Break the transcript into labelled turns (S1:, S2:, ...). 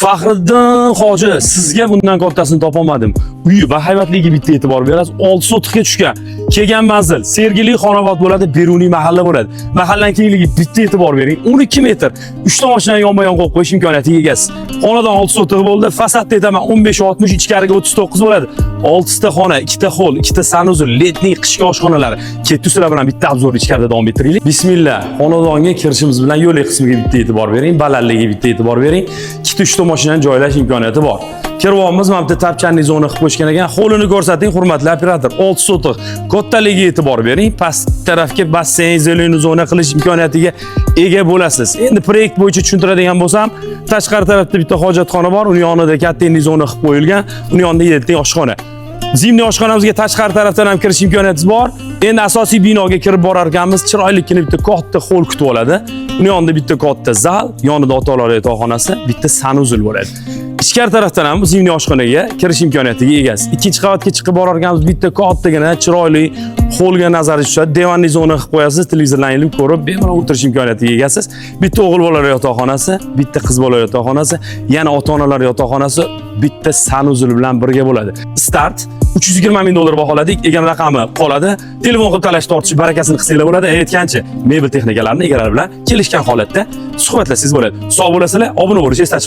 S1: Faxriddin hoji, sizga bundan kattasini topolmadim. Uyi va haybatligiga bitta e'tibor berasiz. 6 sotixga tushgan. Kelgan manzil Sergeli xonobod bo'ladi, Beruniy mahalla bo'ladi. Mahallaning kengligi bitta e'tibor bering. 12 metr. 3 ta mashinani yonma-yon qo'yib qo'yish imkoniyatiga egasiz. Xonadon 6 sotix bo'ldi. Fasadda aytaman 15-60, ichkariga 39 bo'ladi. 6 ta xona, 2 ta hol, 2 ta sanuzul, letniy qishki oshxonalari. Kettuslar bilan bitta obzor ichkarida davom ettiraylik. Bismillah. Xonadonga kirishimiz bilan yo'lak qismiga bitta e'tibor bering, balandligiga bitta e'tibor bering. 2-3 ta mashinani joylash imkoniyati bor. Kiryapmiz, mana bitta tapchanli zona qilib qo'yishgan ekan. Holini ko'rsating, hurmatli operator. 6 sotix. Kattaligiga e'tibor bering. Past tarafga basseyn, zeleniy zona qilish imkoniyatiga ega bo'lasiz. Endi proyekt bo'yicha tushuntiradigan bo'lsam, tashqari tarafda bitta hojatxona bor, uni yonida katta zona qilib qo'yilgan, uni yonida 7 ta oshxona. Zimniy oshxonamizga tashqari tarafdan ham kirish imkoniyatimiz bor. Endi asosiy binoga kirib borar ekanmiz, chiroylikgina bitta katta hol kutib oladi. Uni yonida bitta katta zal, yonida ota-onalar yotoqxonasi, bitta sanuzul bo'ladi. Ichkari tarafdan ham zimniy oshxonaga kirish imkoniyatiga egasiz. Ikkinchi qavatga chiqib borar ekanmiz, bitta kattagina chiroyli holga nazar tushadi. Divanli zona qilib qo'yasiz, televizorlarni ilib ko'rib, bemalol o'tirish imkoniyatiga egasiz. Bitta o'g'il bolalar yotoqxonasi, bitta qiz bola yotoqxonasi, yana ota-onalar yotoqxonasi, bitta sanuzul bilan birga bo'ladi. Start 320 ming dollar baholadik, egan raqami qoladi. Telefon qilib talash tortish barakasini qilsanglar bo'ladi. Aytgancha, mebel texnikalarini egalari bilan kelishgan holatda suhbatlashingiz bo'ladi. Sog' bo'lasizlar, obuna bo'lishni eslatib